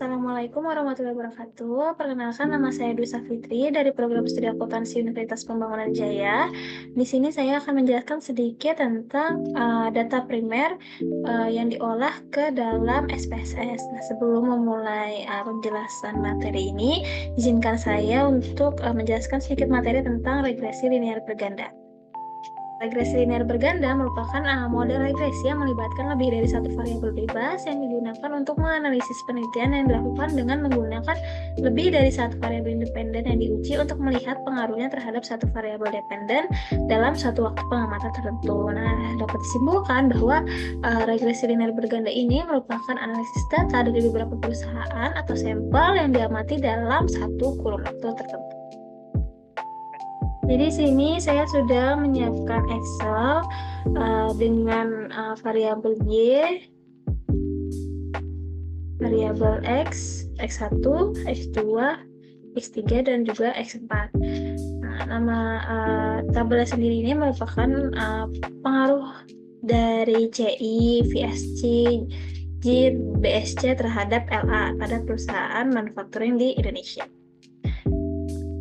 Assalamualaikum warahmatullahi wabarakatuh. Perkenalkan, nama saya Dwi Safitri dari Program Studi Akuntansi Universitas Pembangunan Jaya. Di sini saya akan menjelaskan sedikit tentang data primer yang diolah ke dalam SPSS. Nah, sebelum memulai penjelasan materi ini, izinkan saya untuk menjelaskan sedikit materi tentang regresi linear berganda. Regresi linear berganda merupakan model regresi yang melibatkan lebih dari satu variabel bebas yang digunakan untuk menganalisis penelitian yang dilakukan dengan menggunakan lebih dari satu variabel independen yang diuji untuk melihat pengaruhnya terhadap satu variabel dependen dalam satu waktu pengamatan tertentu. Nah, dapat disimpulkan bahwa regresi linear berganda ini merupakan analisis data dari beberapa perusahaan atau sampel yang diamati dalam satu kurun waktu tertentu. Jadi sini saya sudah menyiapkan Excel dengan variabel Y, variabel X, X1, X2, X3, dan juga X4. Nah, nama tabelnya sendiri ini merupakan pengaruh dari CI, VSC, JIT, BSC terhadap LA pada perusahaan manufacturing di Indonesia.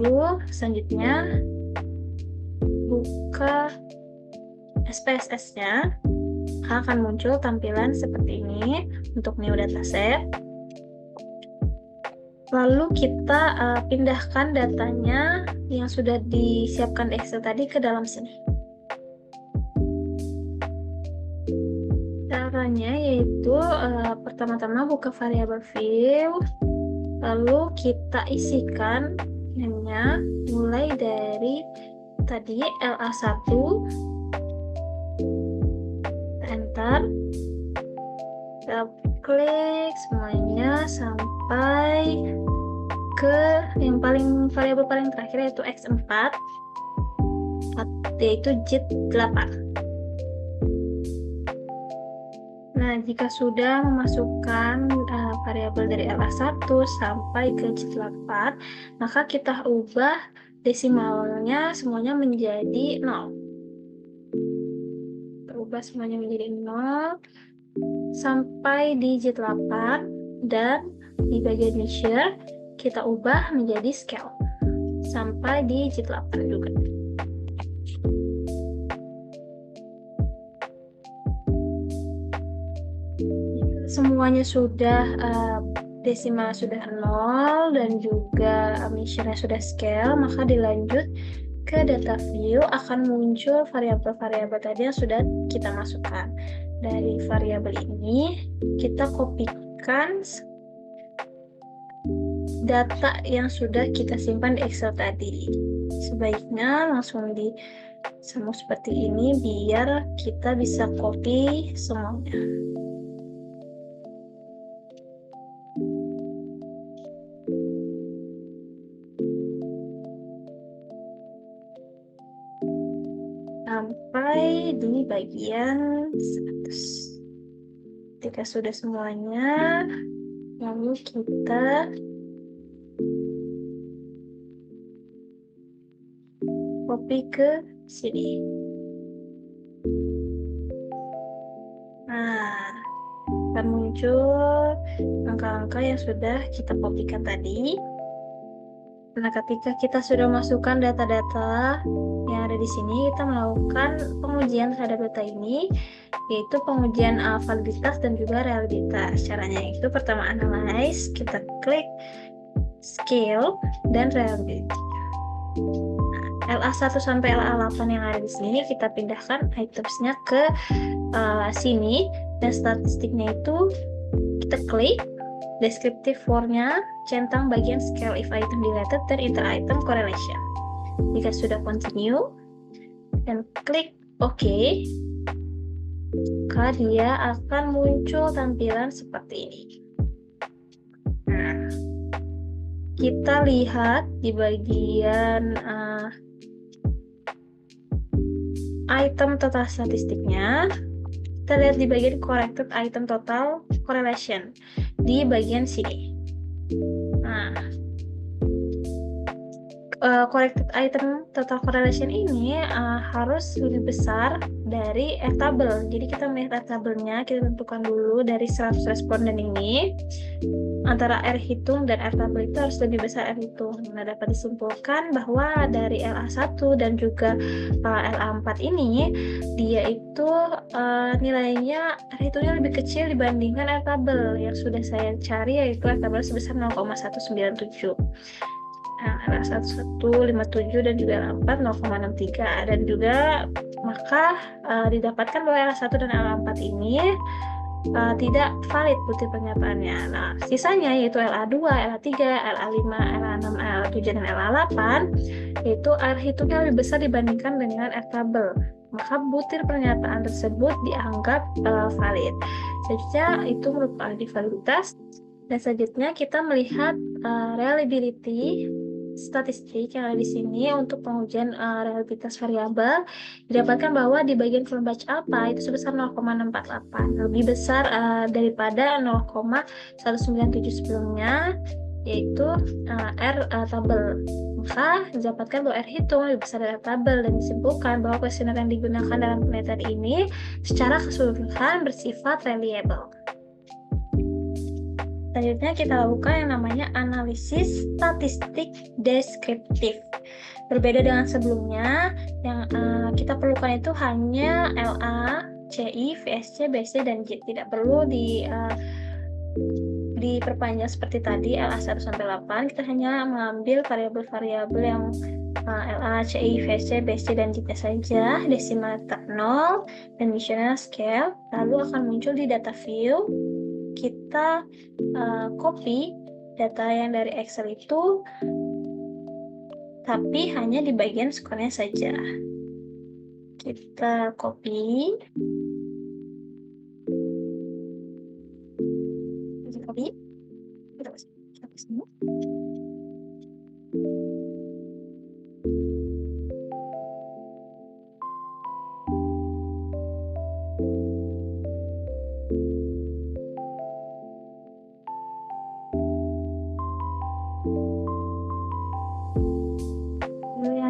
Lalu selanjutnya buka SPSS-nya, akan muncul tampilan seperti ini untuk new dataset. Lalu kita pindahkan datanya yang sudah disiapkan di Excel tadi ke dalam sini. Caranya yaitu pertama-tama buka variabel view, lalu kita isikan namanya mulai dari tadi LA1, enter, kita klik semuanya sampai ke yang variabel paling terakhir yaitu X4, yaitu JIT 8. Nah, jika sudah memasukkan variabel dari LA1 sampai ke JIT 8, maka kita ubah desimalnya semuanya menjadi 0. Ubah semuanya menjadi 0 sampai di JIT 8, dan di bagian measure kita ubah menjadi scale sampai di JIT 8 juga. Semuanya sudah desimal sudah 0 dan juga measure-nya sudah scale, maka dilanjut ke data view, akan muncul variabel-variabel tadi yang sudah kita masukkan. Dari variabel ini kita kopikan data yang sudah kita simpan di Excel tadi. Sebaiknya langsung di semua seperti ini biar kita bisa copy semuanya. Sampai di bagian status. Ketika sudah semuanya, lalu kita copy ke sini. Nah, akan muncul angka-angka yang sudah kita kopikan tadi. Nah, ketika kita sudah masukkan data-data yang ada di sini, kita melakukan pengujian terhadap data ini, yaitu pengujian validitas dan juga reliabilitas. Caranya itu pertama analyze, kita klik scale dan reliability. Nah, LA1 sampai LA8 yang ada di sini kita pindahkan itemsnya ke sini, dan statistiknya itu kita klik descriptive for-nya, centang bagian scale if item related dan inter-item correlation. Jika sudah continue dan klik OK, maka dia akan muncul tampilan seperti ini. Nah, kita lihat di bagian item total statistiknya, kita lihat di bagian corrected item total correlation di bagian sini. Nah, corrected item total correlation ini harus lebih besar dari tabel. Jadi kita melihat tabelnya, kita tentukan dulu dari 100 responden ini. antara R hitung dan R tabel itu harus lebih besar R hitung. Nah, dapat disimpulkan bahwa dari LA1 dan juga LA4 ini, dia itu nilainya R hitungnya lebih kecil dibandingkan R tabel yang sudah saya cari, yaitu R tabel sebesar 0,197. Nah, LA1157 dan juga LA4 0,63, dan juga maka didapatkan bahwa LA1 dan LA4 ini tidak valid bukti pernyataannya. Nah, sisanya yaitu LA2, LA3, LA5, LA6, LA7, dan LA8 yaitu R hitungnya lebih besar dibandingkan dengan R tabel. Maka butir pernyataan tersebut dianggap valid. Selanjutnya itu merupakan validitas. Dan selanjutnya kita melihat reliability statistik yang ada di sini untuk pengujian reliabilitas variabel. Didapatkan bahwa di bagian kolom batch alpha itu sebesar 0,648, lebih besar daripada 0,197 sebelumnya, yaitu R tabel. Maka didapatkan bahwa R hitung lebih besar dari R tabel, dan disimpulkan bahwa kuesioner yang digunakan dalam penelitian ini secara keseluruhan bersifat reliable. Selanjutnya kita lakukan yang namanya analisis statistik deskriptif. Berbeda dengan sebelumnya, yang kita perlukan itu hanya LA, CI, VSC, BSC, dan J. Tidak perlu diperpanjang seperti tadi LA1 sampai 8. Kita hanya mengambil variabel-variabel yang LA, CI, VSC, BSC, dan J saja, desimal tetap 0, dan missional scale. Lalu akan muncul di data view. Kita copy data yang dari Excel itu, tapi hanya di bagian skornya saja. Kita copy. Kita ke sini.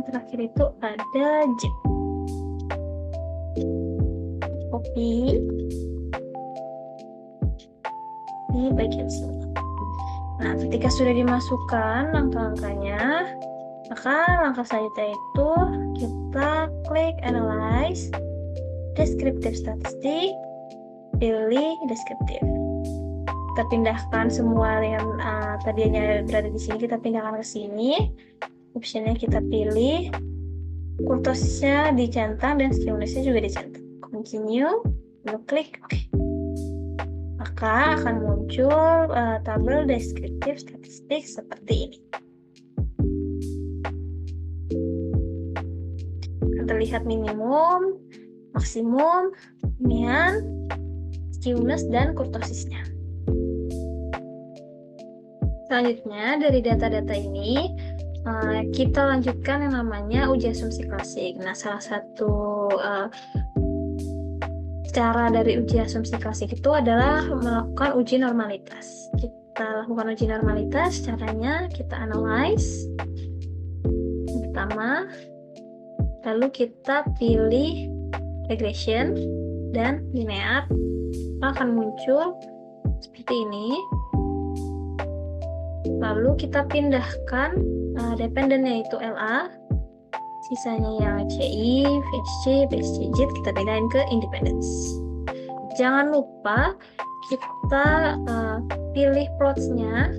Terakhir itu ada J. Copy di bagian sini. Nah, ketika sudah dimasukkan langkah-langkahnya, maka langkah selanjutnya itu kita klik Analyze, Descriptive Statistik, pilih Descriptive. Kita pindahkan semua yang tadinya berada di sini, kita pindahkan ke sini. Optionnya kita pilih, kurtosisnya dicentang dan stimulusnya juga dicentang. Continue, lalu klik OK. Maka akan muncul tabel deskriptif statistik seperti ini. Akan terlihat minimum, maksimum, median, stimulus, dan kurtosisnya. Selanjutnya dari data-data ini kita lanjutkan yang namanya uji asumsi klasik. Nah, salah satu cara dari uji asumsi klasik itu adalah melakukan uji normalitas. Kita lakukan uji normalitas, caranya kita analyze yang pertama, lalu kita pilih regression dan linear, akan muncul seperti ini. Lalu kita pindahkan dependennya itu LA, sisanya yang CI, VSC, BSC, JIT kita pindahin ke independence. Jangan lupa kita pilih plots-nya.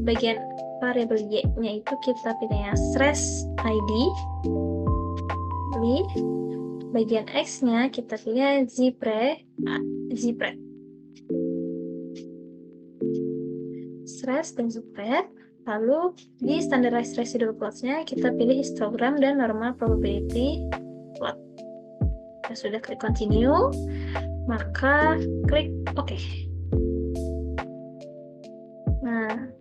Bagian variabel Y-nya itu kita pilih yang stress ID. Pilih. Bagian X-nya kita pilih Z-Pre. Stress dan spread. Lalu di standardized residual plots-nya kita pilih histogram dan normal probability plot. Kita sudah klik continue, maka klik OK. Nah,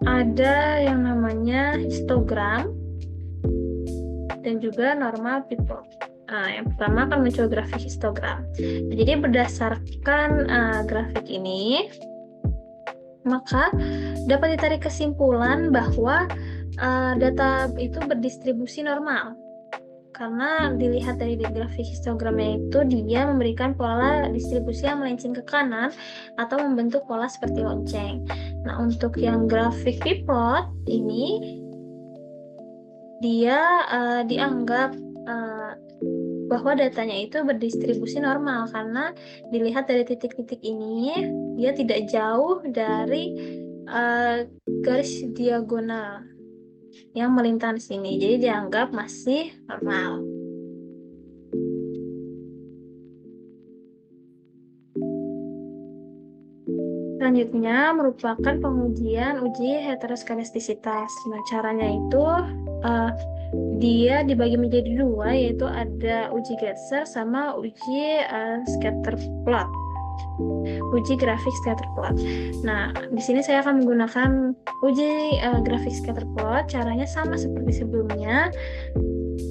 ada yang namanya histogram dan juga normal plot. Yang pertama akan muncul grafik histogram. Jadi berdasarkan grafik ini, maka dapat ditarik kesimpulan bahwa data itu berdistribusi normal. karena dilihat dari grafik histogramnya itu dia memberikan pola distribusi yang melenceng ke kanan atau membentuk pola seperti lonceng. Nah, untuk yang grafik pivot ini dia dianggap bahwa datanya itu berdistribusi normal karena dilihat dari titik-titik ini dia tidak jauh dari garis diagonal yang melintang di sini, jadi dianggap masih normal. Selanjutnya merupakan pengujian uji heteroskedastisitas. Nah, caranya itu dia dibagi menjadi dua, yaitu ada uji Getzer sama uji scatter plot. Uji grafik scatter plot. Nah, di sini saya akan menggunakan uji grafik scatter plot. Caranya sama seperti sebelumnya,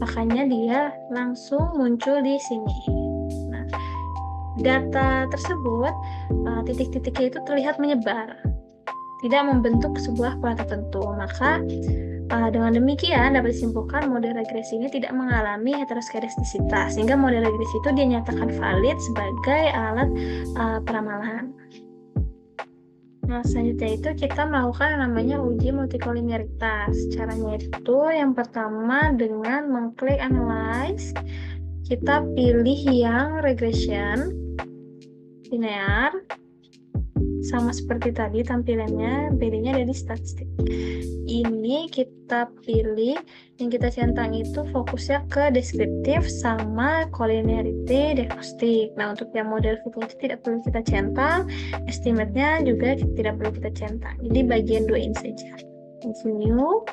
makanya dia langsung muncul di sini. Nah, data tersebut titik-titiknya itu terlihat menyebar, tidak membentuk sebuah pola tertentu. Maka dengan demikian dapat disimpulkan model regresi ini tidak mengalami heteroskedastisitas, sehingga model regresi itu dinyatakan valid sebagai alat peramalan. Nah, selanjutnya itu kita melakukan yang namanya uji multikolinearitas. Caranya itu yang pertama dengan mengklik analyze, kita pilih yang regression linear, sama seperti tadi tampilannya, bedanya dari statistik. Ini kita pilih yang kita centang itu fokusnya ke deskriptif sama collinearity diagnostik. Nah, untuk yang model frequency tidak perlu kita centang, estimate-nya juga tidak perlu kita centang. Jadi bagian dua ini saja. Continue,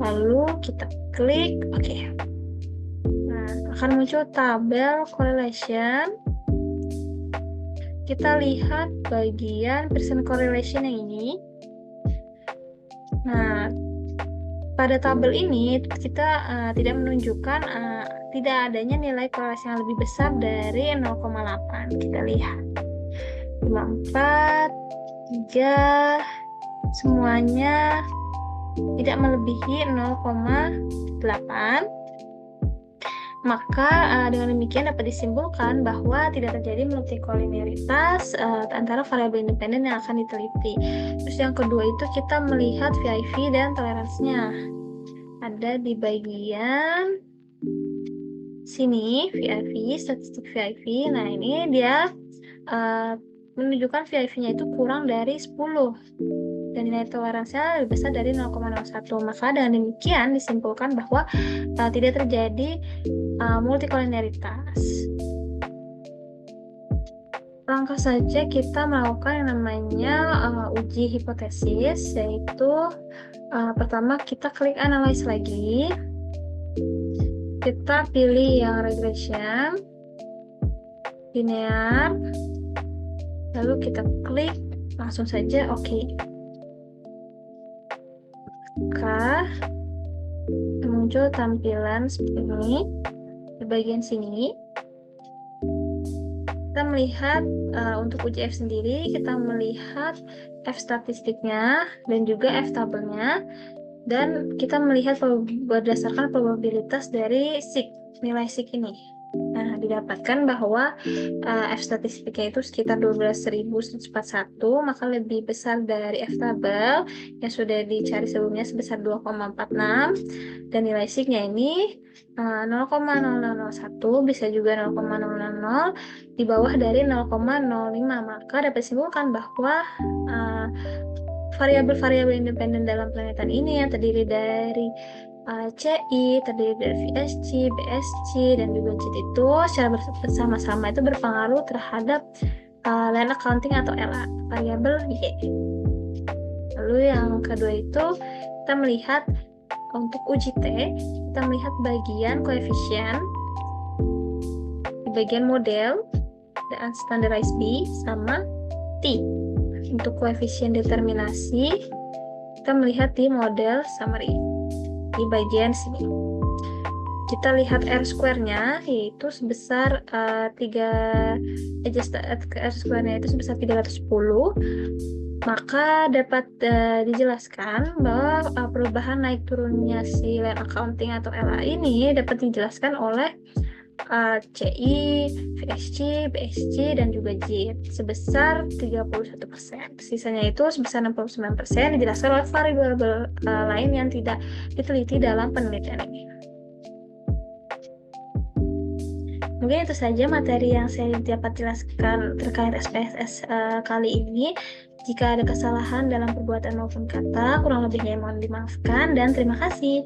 lalu kita klik OK. Nah, akan muncul tabel correlation. Kita lihat bagian percent correlation yang ini. Nah, pada tabel ini kita tidak menunjukkan tidak adanya nilai korelasi yang lebih besar dari 0,8. Kita lihat 54, 3, semuanya tidak melebihi 0,8. Maka dengan demikian dapat disimpulkan bahwa tidak terjadi multikolinearitas antara variabel independen yang akan diteliti. Terus yang kedua itu kita melihat VIV dan toleransinya. Ada di bagian sini VIV, statistik VIV. Nah, ini dia menunjukkan VIV-nya itu kurang dari 10 dan nilai toleransinya lebih besar dari 0,01. Maka dengan demikian disimpulkan bahwa tidak terjadi multikolinearitas. Langkah saja kita melakukan yang namanya uji hipotesis, yaitu pertama kita klik analyze lagi, kita pilih yang regression linear, lalu kita klik langsung saja OK. Maka muncul tampilan seperti ini. Di bagian sini kita melihat untuk uji F sendiri, kita melihat F statistiknya dan juga F tabelnya, dan kita melihat berdasarkan probabilitas dari nilai SIG ini. Nah, didapatkan bahwa F statistiknya itu sekitar 12.141, maka lebih besar dari F tabel yang sudah dicari sebelumnya sebesar 2,46, dan nilai SIG-nya ini 0,0001, bisa juga 0,000, di bawah dari 0,05. Maka dapat disimpulkan bahwa variabel-variabel independen dalam planetan ini yang terdiri dari CI, terdiri dari VSC, BSC, dan juga JIT itu secara bersama-sama itu berpengaruh terhadap line accounting atau LA, variabel Y. Lalu yang kedua itu kita melihat untuk uji T, kita melihat bagian koefisien di bagian model dan standardized B sama T. Untuk koefisien determinasi kita melihat di model summary di bagian sini. Kita lihat R square-nya yaitu sebesar R square-nya itu sebesar 310. Maka dapat dijelaskan bahwa perubahan naik turunnya si land accounting atau LA ini dapat dijelaskan oleh CI, VSC, BSC, dan juga JIT sebesar 31%. Sisanya itu sebesar 69% dijelaskan oleh variabel lain yang tidak diteliti dalam penelitian ini. Mungkin itu saja materi yang saya dapat jelaskan terkait SPSS kali ini. Jika ada kesalahan dalam perbuatan maupun kata, kurang lebihnya mohon dimaafkan dan terima kasih.